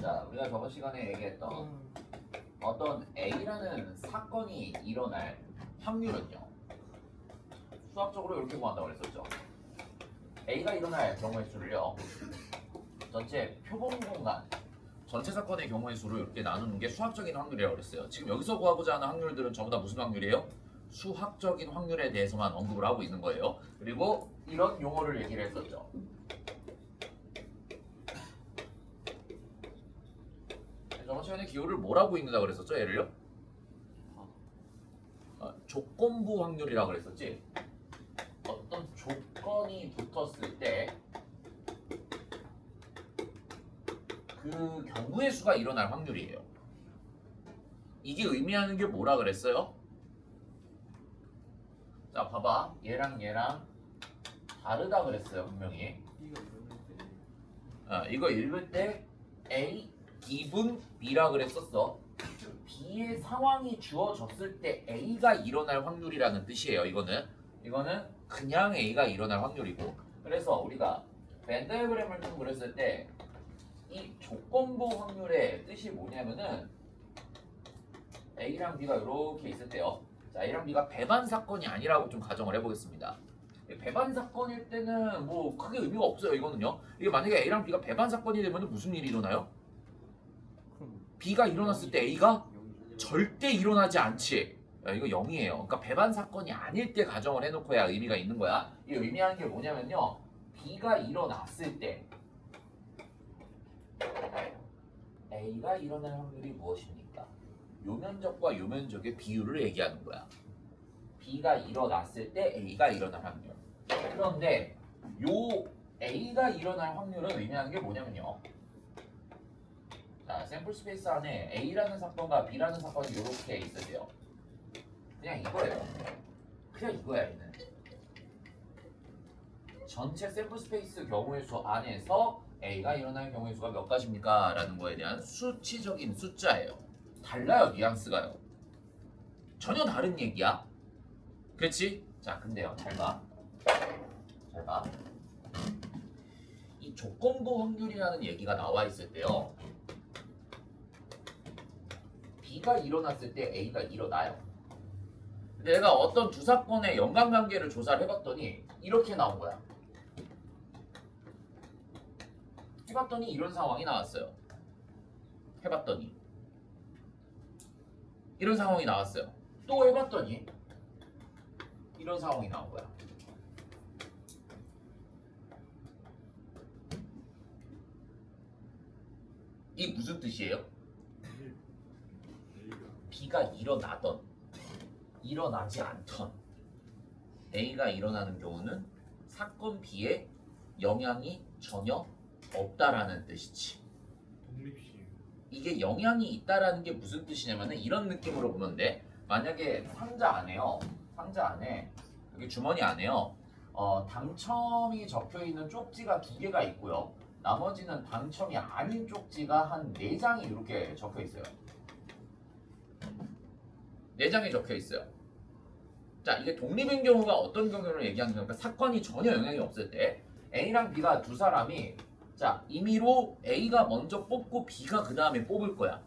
자, 우리가 저번 시간에 얘기했던 어떤 A라는 사건이 일어날 확률은요. 수학적으로 이렇게 구한다고 그랬었죠. A가 일어날 경우의 수를요. 전체 표본 공간, 전체 사건의 경우의 수를 이렇게 나누는 게 수학적인 확률이라고 그랬어요. 지금 여기서 구하고자 하는 확률들은 전부 다 무슨 확률이에요? 수학적인 확률에 대해서만 언급을 하고 있는 거예요. 그리고 이런 용어를 얘기를 했었죠. 저번 시간에 기호를 뭐라고 읽는다 그랬었죠? 얘를요? 조건부 확률이라고 그랬었지. 어떤 조건이 붙었을 때 그 경우의 수가 일어날 확률이에요. 이게 의미하는 게 뭐라 그랬어요? 자, 봐봐. 얘랑 다르다 그랬어요, 분명히. 이거 읽을 때 A 기분 B라 그랬었어. B의 상황이 주어졌을 때 A가 일어날 확률이라는 뜻이에요. 이거는 그냥 A가 일어날 확률이고. 그래서 우리가 벤 다이어그램을 좀 그렸을 때 이 조건부 확률의 뜻이 뭐냐면은 A랑 B가 이렇게 있을 때요. 자, A랑 B가 배반 사건이 아니라고 좀 가정을 해보겠습니다. 배반 사건일 때는 뭐 크게 의미가 없어요. 이거는요. 이게 만약에 A랑 B가 배반 사건이 되면 무슨 일이 일어나요? B가 일어났을 때 A가 절대 일어나지 않지. 이거 0이에요. 그러니까 배반 사건이 아닐 때 가정을 해놓고야 의미가 있는 거야. 이게 의미하는 게 뭐냐면요. B가 일어났을 때 A가 일어날 확률이 무엇입니까? 요면적과 요면적의 비율을 얘기하는 거야. B가 일어났을 때 A가 일어날 확률. 그런데 요 A가 일어날 확률은 의미하는 게 뭐냐면요. 자, 샘플 스페이스 안에 A라는 사건과 B라는 사건이 이렇게 있을 때요. 그냥 이거예요. 그냥 이거야, 얘는. 전체 샘플 스페이스 경우의 수 안에서 A가 일어날 경우의 수가 몇 가지입니까? 라는 거에 대한 수치적인 숫자예요. 달라요, 뉘앙스가요. 전혀 다른 얘기야. 그렇지? 자, 근데요, 잘 봐. 이 조건부 확률이라는 얘기가 나와 있을 때요. B가 일어났을 때 A가 일어나요. 근데 내가 어떤 두 사건의 연관관계를 조사를 해봤더니 이렇게 나온 거야. 해봤더니 이런 상황이 나왔어요. 해봤더니 이런 상황이 나왔어요. 또 해봤더니 이런 상황이 나온 거야. 이게 무슨 뜻이에요? B가 일어나던 일어나지 않던 A가 일어나는 경우는 사건 B에 영향이 전혀 없다라는 뜻이지. 독립심. 이게 영향이 있다라는 게 무슨 뜻이냐면은 이런 느낌으로 보면 돼. 만약에 상자 안에 여기 주머니 안에요. 당첨이 적혀 있는 쪽지가 2개가 있고요. 나머지는 당첨이 아닌 쪽지가 한 4장이 이렇게 적혀 있어요. 4장이 적혀 있어요. 자, 이게 독립인 경우가 어떤 경우를 얘기하는 겁니까? 사건이 전혀 영향이 없을 때 A랑 B가 두 사람이 자, 임의로 A가 먼저 뽑고 B가 그 다음에 뽑을 거야.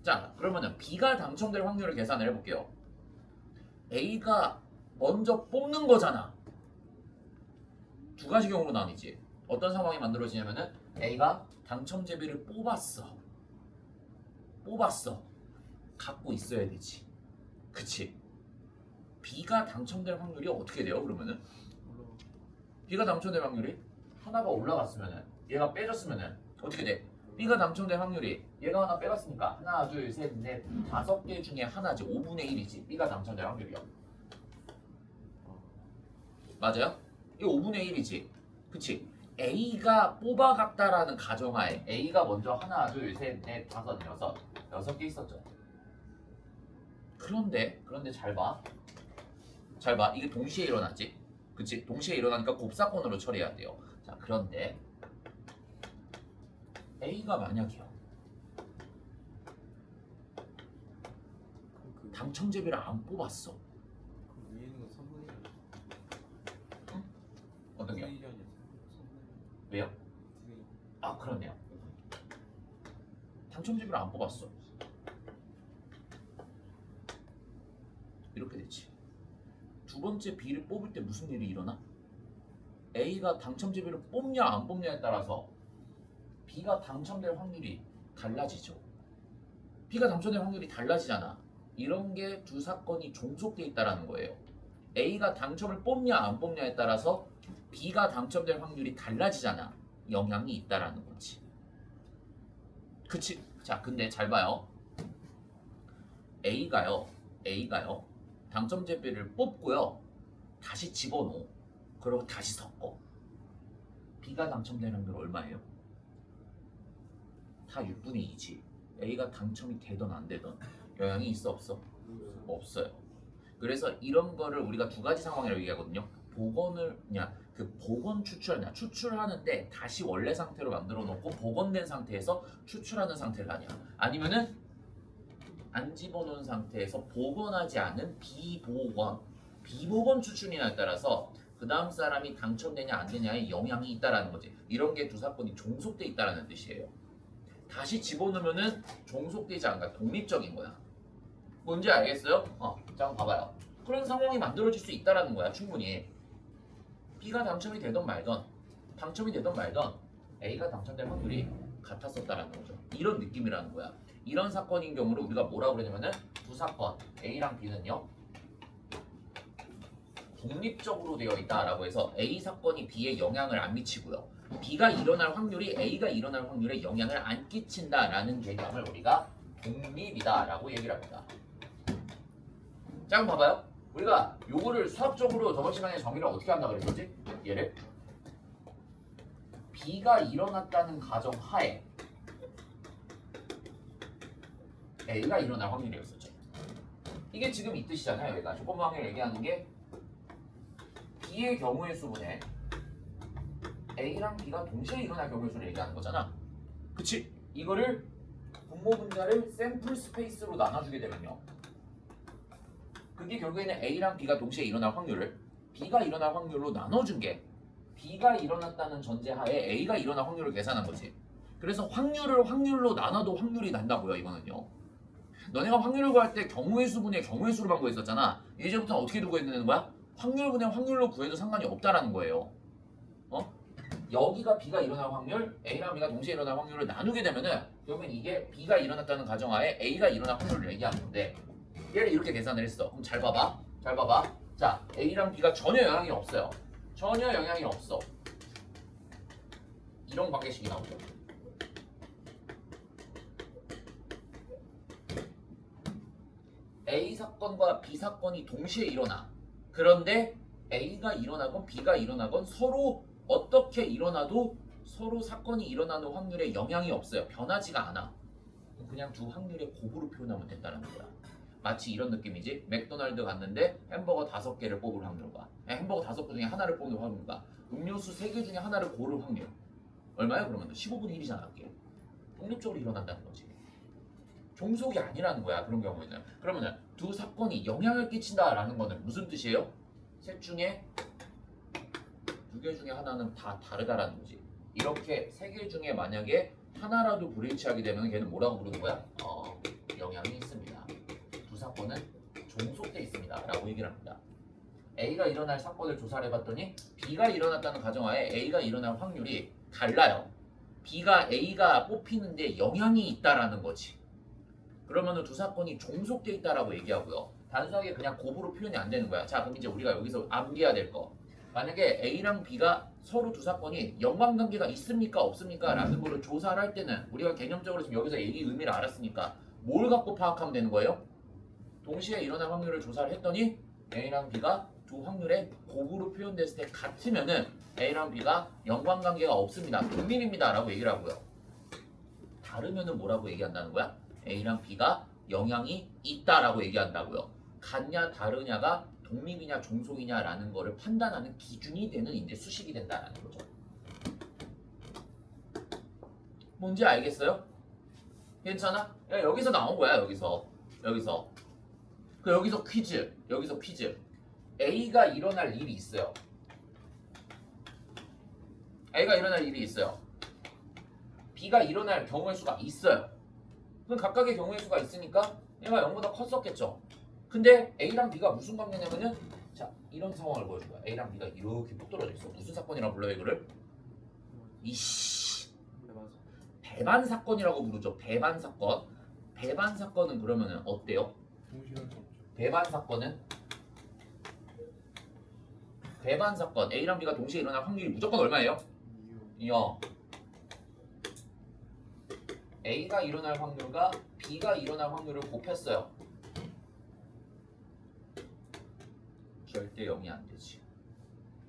자, 그러면은 B가 당첨될 확률을 계산을 해볼게요. A가 먼저 뽑는 거잖아. 두 가지 경우로 나뉘지. 어떤 상황이 만들어지냐면은 A가 당첨제비를 뽑았어. 갖고 있어야 되지. 그치? B가 당첨될 확률이 어떻게 돼요? 그러면은 B가 당첨될 확률이 하나가 올라갔으면은 얘가 빼졌으면은 어떻게 돼? B가 당첨될 확률이 얘가 하나 빼갔으니까 하나, 둘, 셋, 넷, 5개 중에 하나지. 5분의 1이지. B가 당첨될 확률이요. 맞아요? 이거 5분의 1이지. 그치? A가 뽑아갔다라는 가정하에 A가 먼저 하나, 둘, 셋, 넷, 5, 6개 있었죠. 그런데 잘 봐. 이게 동시에 일어났지. 그치? 동시에 일어나니까 곱사건으로 처리해야 돼요. 자, 그런데 A가 만약이요. 당첨제비를 안 뽑았어. 그 위에 있는 건 3분의 1. 응? 어떤 게요? 3분의 1이 아니야. 왜요? 3분의 1. 아, 그렇네요. 당첨제비를 안 뽑았어. 이렇게 됐지. 두 번째 B를 뽑을 때 무슨 일이 일어나? A가 당첨제비를 뽑냐 안 뽑냐에 따라서 B가 당첨될 확률이 달라지죠. B가 당첨될 확률이 달라지잖아. 이런 게 두 사건이 종속돼 있다라는 거예요. A가 당첨을 뽑냐 안 뽑냐에 따라서 B가 당첨될 확률이 달라지잖아. 영향이 있다라는 거지. 그치? 자, 근데 잘 봐요. A가요 당첨제비를 뽑고요, 다시 집어넣어. 그리고 다시 섞어. B가 당첨될 확률 얼마예요? 다 6분의 2지. A가 당첨이 되든 안 되든 영향이 있어 없어? 없어요. 그래서 이런 거를 우리가 두 가지 상황이라고 얘기하거든요. 복원을 그냥 그 복원 추출하는데 다시 원래 상태로 만들어 놓고 복원된 상태에서 추출하는 상태를 하냐, 아니면은 안 집어넣은 상태에서 복원하지 않은 비복원 추출이냐에 따라서 그 다음 사람이 당첨되냐 안 되냐에 영향이 있다라는 거지. 이런 게 두 사건이 종속돼 있다라는 뜻이에요. 다시 집어넣으면은 종속되지 않아, 독립적인 거야. 뭔지 알겠어요? 자, 한번 봐봐요. 그런 상황이 만들어질 수 있다라는 거야, 충분히. B가 당첨이 되던 말던 A가 당첨될 확률이 같았었다라는 거죠. 이런 느낌이라는 거야. 이런 사건인 경우를 우리가 뭐라고 그러냐면은 두 사건 A랑 B는요 독립적으로 되어 있다라고 해서 A 사건이 B에 영향을 안 미치고요, B가 일어날 확률이 A가 일어날 확률에 영향을 안 끼친다라는 개념을 우리가 독립이다라고 얘기를 합니다. 자, 한번 봐봐요. 우리가 요거를 수학적으로 저번 시간에 정의를 어떻게 한다 그랬었지? 얘를 B가 일어났다는 가정 하에 A가 일어날 확률이었었죠. 이게 지금 이 뜻이잖아요. 얘가 조건부 확률 얘기하는 게 B의 경우의 수분에 A랑 B가 동시에 일어날 경우의 수를 얘기하는 거잖아. 그치? 이거를 분모 분자를 샘플 스페이스로 나눠주게 되면요, 그게 결국에는 A랑 B가 동시에 일어날 확률을 B가 일어날 확률로 나눠준 게 B가 일어났다는 전제하에 A가 일어날 확률을 계산한 거지. 그래서 확률을 확률로 나눠도 확률이 난다고요. 이거는요, 너네가 확률을 구할 때 경우의 수분의 경우의 수로만 구했었잖아. 이제부터는 어떻게 두고 있는 거야? 확률분의 확률로 구해도 상관이 없다라는 거예요. 여기가 B가 일어날 확률, A랑 B가 동시에 일어날 확률을 나누게 되면은 결국엔 이게 B가 일어났다는 가정하에 A가 일어날 확률을 얘기하는 건데, 얘를 이렇게 계산을 했어. 그럼 잘 봐봐. 자, A랑 B가 전혀 영향이 없어요. 전혀 영향이 없어. 이런 관계식이 나오죠. A 사건과 B 사건이 동시에 일어나. 그런데 A가 일어나건 B가 일어나건 서로 어떻게 일어나도 서로 사건이 일어나는 확률에 영향이 없어요. 변하지가 않아. 그냥 두 확률의 곱으로 표현하면 된다는 거야. 마치 이런 느낌이지. 맥도날드 갔는데 햄버거 5개를 뽑을 확률과 햄버거 5개 중에 하나를 뽑는 확률과 음료수 3개 중에 하나를 고를 확률 얼마야? 그러면 15분의 1이잖아. 그게 독립적으로 일어난다는 거지. 종속이 아니라는 거야, 그런 경우에는. 그러면은 두 사건이 영향을 끼친다라는 거는 무슨 뜻이에요? 셋 중에 2개 중에 하나는 다 다르다라는 거지. 이렇게 3개 중에 만약에 하나라도 불일치하게 되면 걔는 뭐라고 부르는 거야? 영향이 있습니다. 두 사건은 종속돼 있습니다 라고 얘기를 합니다. A가 일어날 사건을 조사를 해봤더니 B가 일어났다는 가정하에 A가 일어날 확률이 달라요. A가 뽑히는데 영향이 있다라는 거지. 그러면은 두 사건이 종속돼 있다라고 얘기하고요. 단순하게 그냥 곱으로 표현이 안 되는 거야. 자, 그럼 이제 우리가 여기서 암기해야 될 거. 만약에 A랑 B가 서로 두 사건이 연관관계가 있습니까 없습니까 라는 거를 조사를 할 때는 우리가 개념적으로 지금 여기서 얘기 의미를 알았으니까 뭘 갖고 파악하면 되는 거예요? 동시에 일어날 확률을 조사를 했더니 A랑 B가 두 확률의 곱으로 표현됐을 때 같으면은 A랑 B가 연관관계가 없습니다, 독립입니다 라고 얘기를 하고요. 다르면은 뭐라고 얘기한다는 거야? A랑 B가 영향이 있다라고 얘기한다고요. 같냐 다르냐가 독립이냐 종속이냐라는 거를 판단하는 기준이 되는 이제 수식이 된다라는 거죠. 뭔지 알겠어요? 괜찮아? 야, 여기서 나온 거야. 여기서 퀴즈. A가 일어날 일이 있어요. B가 일어날 경우의 수가 있어요. 그럼 각각의 경우의 수가 있으니까 얘가 0보다 컸었겠죠. 근데 A랑 B가 무슨 관계냐면은 자 이런 상황을 보여준 거야. A랑 B가 이렇게 뚝 떨어져 있어. 무슨 사건이라고 불러요 이거를? 이씨 네 맞아. 배반 사건이라고 부르죠. 배반 사건. 배반 사건은 그러면은 어때요? 동시할 수 없죠. 배반 사건 A랑 B가 동시에 일어날 확률이 무조건 얼마예요? 이유. 0. A가 일어날 확률과 B가 일어날 확률을 곱했어요. 절대 0이 안 되지.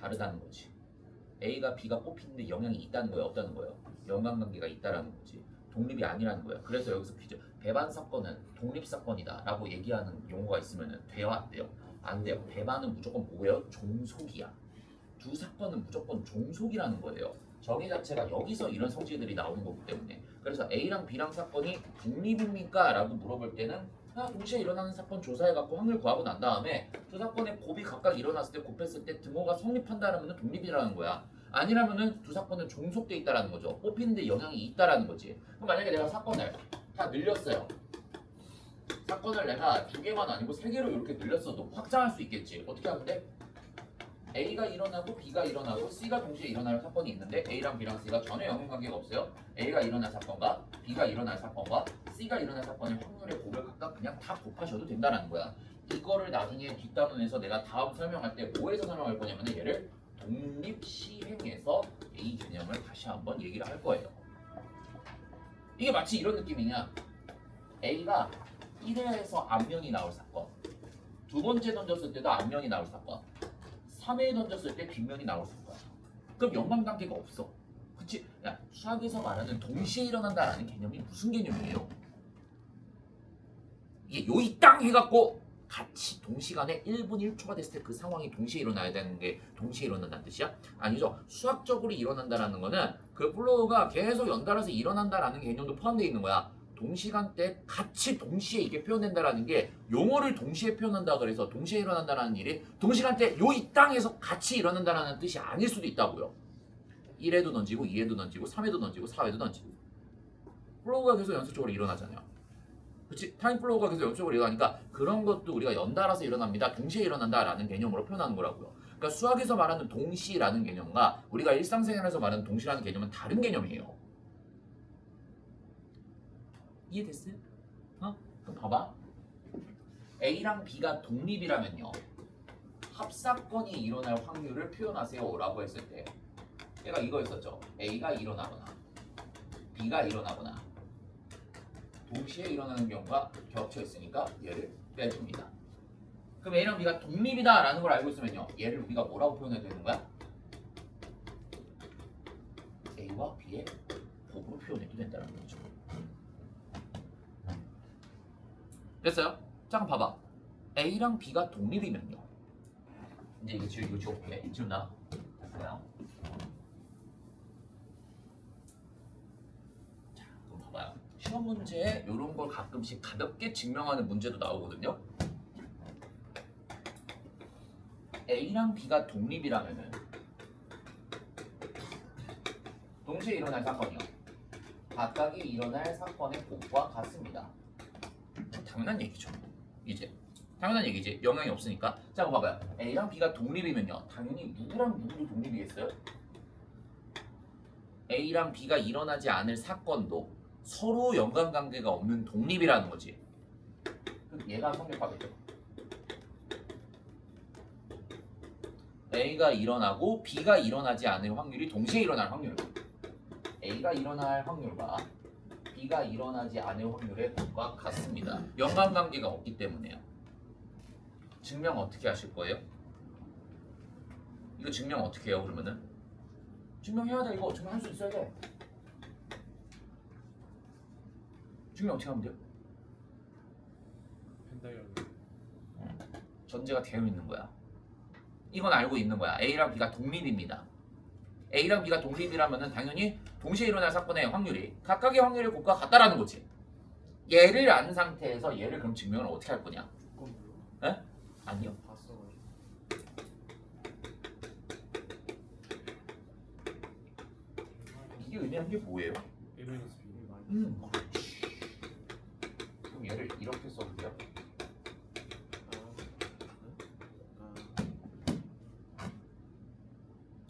다르다는 거지. A가 B가 뽑히는데 영향이 있다는 거예요, 없다는 거예요? 연관관계가 있다라는 거지. 독립이 아니라는 거야. 그래서 여기서 퀴즈 배반 사건은 독립 사건이다라고 얘기하는 용어가 있으면 돼요, 안 돼요? 안 돼요. 배반은 무조건 뭐예요? 종속이야. 두 사건은 무조건 종속이라는 거예요. 정의 자체가 여기서 이런 성질들이 나오는 거기 때문에. 그래서 A랑 B랑 사건이 독립입니까? 라고 물어볼 때는 동시에 일어나는 사건 조사해갖고 확률 구하고 난 다음에 두 사건의 곱이 각각 일어났을 때 곱했을 때 등호가 성립한다라면 독립이라는 거야. 아니라면은 두 사건은 종속돼 있다라는 거죠. 뽑히는데 영향이 있다라는 거지. 그럼 만약에 내가 사건을 다 늘렸어요. 사건을 내가 두 개만 아니고 세 개로 이렇게 늘렸어도 확장할 수 있겠지. 어떻게 하면 돼? A가 일어나고 B가 일어나고 C가 동시에 일어날 사건이 있는데 A랑 B랑 C가 전혀 연관관계가 없어요. A가 일어날 사건과 B가 일어날 사건과 C가 일어날 사건의 확률의 곱을 각각 그냥 다 곱하셔도 된다는 거야. 이거를 나중에 뒷단원에서 내가 다음 설명할 때 뭐에서 설명할 거냐면 얘를 독립 시행에서 A 개념을 다시 한번 얘기를 할 거예요. 이게 마치 이런 느낌이냐? A가 1회에서 앞면이 나올 사건, 두 번째 던졌을 때도 앞면이 나올 사건, 3회 던졌을 때 뒷면이 나올 사건. 그럼 연관관계가 없어. 그치? 야, 수학에서 말하는 동시에 일어난다라는 개념이 무슨 개념이에요? 이게 요이 땅 해갖고 같이 동시간에 1분 1초가 됐을 때 그 상황이 동시에 일어나야 되는 게 동시에 일어난다는 뜻이야? 아니죠. 수학적으로 일어난다라는 거는 그 플로우가 계속 연달아서 일어난다라는 개념도 포함되어 있는 거야. 동시간대 같이 동시에 이게 표현된다라는 게 용어를 동시에 표현한다 그래서 동시에 일어난다라는 일이 동시간대 요 이 땅에서 같이 일어난다라는 뜻이 아닐 수도 있다고요. 1회도 던지고 2회도 던지고 3회도 던지고 4회도 던지고 플로우가 계속 연속적으로 일어나잖아요. 그렇지? 타임 플로우가 계속 연속적으로 일어나니까 그런 것도 우리가 연달아서 일어납니다. 동시에 일어난다라는 개념으로 표현하는 거라고요. 그러니까 수학에서 말하는 동시라는 개념과 우리가 일상생활에서 말하는 동시라는 개념은 다른 개념이에요. 이해됐어요? 그럼 봐봐. A랑 B가 독립이라면요. 합사건이 일어날 확률을 표현하세요 라고 했을 때 얘가 이거였었죠. A가 일어나거나 B가 일어나거나 동시에 일어나는 경우가 겹쳐 있으니까 얘를 빼줍니다. 그럼 A랑 B가 독립이다 라는 걸 알고 있으면요. 얘를 우리가 뭐라고 표현해야 되는 거야? A와 B의 곱으로 표현해도 된다는 거죠. 됐어요? 자 그럼 봐봐. A랑 B가 독립이면요. 이제 이거 지워볼게. 지웠나? 됐어요. 자 그럼 봐봐요. 시험 문제에 이런 걸 가끔씩 가볍게 증명하는 문제도 나오거든요. A랑 B가 독립이라면은 동시에 일어날 사건이요. 각각이 일어날 사건의 곱과 같습니다. 당연한 얘기죠. 이제 당연한 얘기지. 영향이 없으니까. 자, 한번 봐봐요. A랑 B가 독립이면요. 당연히 누구랑 누구도 독립이겠어요? A랑 B가 일어나지 않을 사건도 서로 연관관계가 없는 독립이라는 거지. 그럼 얘가 성립하겠죠. A가 일어나고 B가 일어나지 않을 확률이 동시에 일어날 확률. A가 일어날 확률과 B가 일어나지 않을 확률의 곱과 같습니다. 연관관계가 없기 때문에요. 증명 어떻게 하실 거예요? 이거 증명 어떻게 해요? 그러면은 증명해야 돼. 이거 증명할 수 있어야 돼. 증명 어떻게 하면 돼요? 펜다이어를. 전제가 되어 있는 거야. 이건 알고 있는 거야. A랑 B가 독립입니다. A랑 B가 독립이라면은 당연히 동시에 일어날 사건의 확률이 각각의 확률의 곱과 같다라는 거지. 얘를 안 상태에서 얘를 그럼 증명을 어떻게 할 거냐? 조건부로. 에? 아니요. 봤어가지고. 이게 의미하는 게 뭐예요? A-B. 그렇지. 얘를 이렇게 써도 돼요?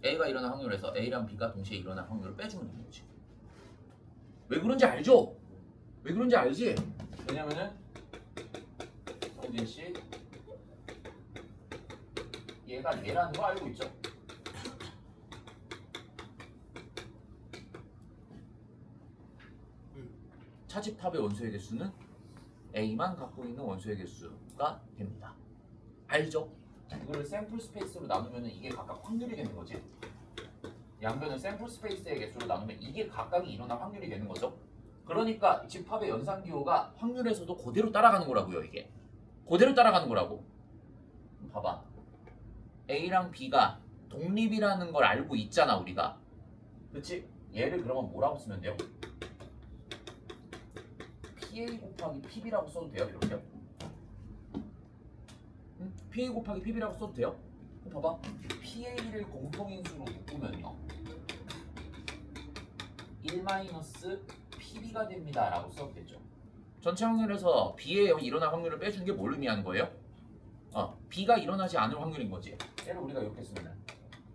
A가 일어날 확률에서 A랑 B가 동시에 일어날 확률을 빼주면 되는 거지. 왜 그런지 알죠? 왜 그런지 알지? 왜냐면은 성진 씨 얘가 얘라는 거 알고 있죠? 차집합의 원소의 개수는 A만 갖고 있는 원소의 개수가 됩니다. 알죠? 이거를 샘플 스페이스로 나누면 이게 각각 확률이 되는 거지. 양변을 샘플 스페이스의 개수로 나누면 이게 각각이 일어날 확률이 되는 거죠. 그러니까 집합의 연산기호가 확률에서도 그대로 따라가는 거라고요. 이게 그대로 따라가는 거라고. 봐봐, A랑 B가 독립이라는 걸 알고 있잖아 우리가. 그치? 얘를 그러면 뭐라고 쓰면 돼요? PA 곱하기 PB라고 써도 돼요? 이렇게요? 응? PA 곱하기 PB라고 써도 돼요? 봐봐, PA를 공통인수로 묶으면요 1-PB가 됩니다 라고 써도 되죠. 전체 확률에서 B의 일어날 확률을 빼준 게 뭘 의미하는 거예요? B가 일어나지 않을 확률인 거지. 얘를 우리가 이렇게 쓰면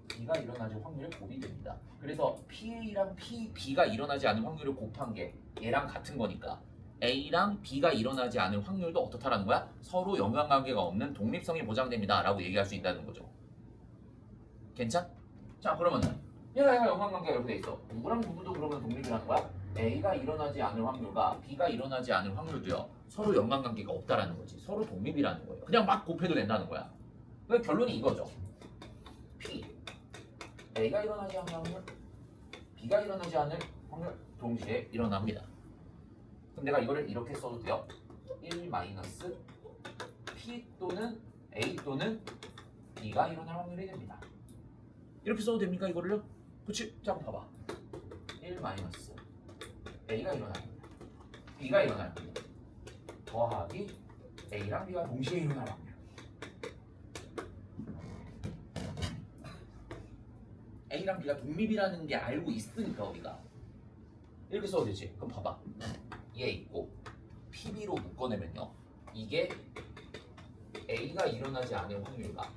B가 일어나지 확률의 곱이 됩니다. 그래서 PA랑 B가 일어나지 않을 확률을 곱한 게 얘랑 같은 거니까 A랑 B가 일어나지 않을 확률도 어떻다라는 거야? 서로 연관관계가 없는 독립성이 보장됩니다 라고 얘기할 수 있다는 거죠. 괜찮? 자 그러면은 얘가 연관관계가 이렇게 돼 있어. 누구랑 누구도 그러면 독립이라는 거야? A가 일어나지 않을 확률과 B가 일어나지 않을 확률도요 서로 연관관계가 없다라는 거지. 서로 독립이라는 거예요. 그냥 막 곱해도 된다는 거야. 그 결론이 이거죠. P A가 일어나지 않을 확률, B가 일어나지 않을 확률 동시에 일어납니다. 그럼 내가 이거를 이렇게 써도 돼요. 1-P 또는 A 또는 B가 일어날 확률이 됩니다. 이렇게 써도 됩니까 이거를요? 그치? 자 한번 봐봐. 1-A가 일어날 확률, B가 일어날 확률 더하기 A랑 B가 동시에 일어날 확률. A랑 B가 독립이라는 게 알고 있으니까 우리가 이렇게 써도 되지. 그럼 봐봐, 얘 있고 PB로 묶어내면요 이게 A가 일어나지 않을 확률과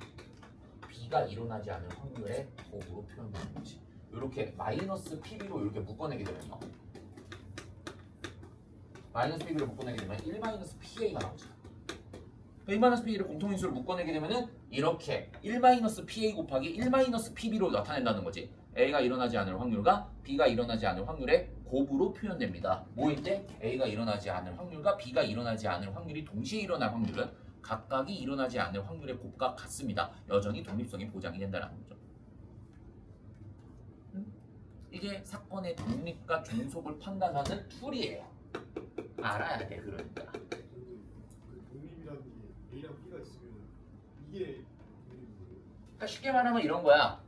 B가 일어나지 않을 확률의 곱으로 표현되는 거지. 이렇게 마이너스 PB로 이렇게 묶어내게 되면요 마이너스 PB로 묶어내게 되면 1-PA가 나오죠. 1-PA를 공통인수로 묶어내게 되면은 이렇게 1-PA 곱하기 1-PB로 나타낸다는 거지. A가 일어나지 않을 확률과 B가 일어나지 않을 확률의 곱으로 표현됩니다. 뭐일 때? A가 일어나지 않을 확률과 B가 일어나지 않을 확률이 동시에 일어날 확률은 각각이 일어나지 않을 확률의 곱과 같습니다. 여전히 독립성이 보장이 된다는 거죠. 이게 사건의 독립과 종속을 판단하는 툴이에요. 알아야 돼. 그러니까 그 독립이라는 게 A랑 B가 있으면 이게 독립인 거예요. 그러니까 쉽게 말하면 이런 거야.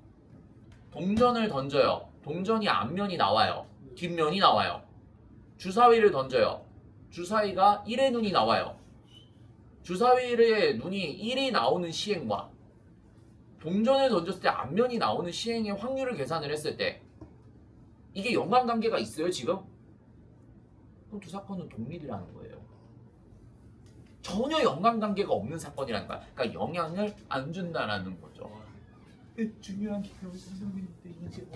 동전을 던져요. 동전이 앞면이 나와요. 뒷면이 나와요. 주사위를 던져요. 주사위가 1의 눈이 나와요. 주사위의 눈이 1이 나오는 시행과 동전을 던졌을 때 앞면이 나오는 시행의 확률을 계산을 했을 때 이게 연관관계가 있어요 지금? 그럼 두 사건은 독립이라는 거예요. 전혀 연관관계가 없는 사건이라는 거야. 그러니까 영향을 안 준다라는 거죠. 중요한 기표 선생님인데 이제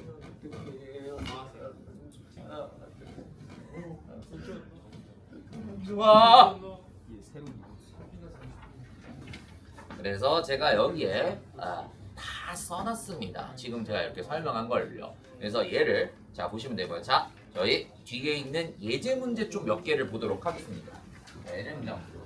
보면 좋아. 그래서 제가 여기에 다 써놨습니다. 지금 제가 이렇게 설명한 걸요. 그래서 얘를 자 보시면 되고요. 자 저희 뒤에 있는 예제 문제 좀 몇 개를 보도록 하겠습니다. 예제 문제 한번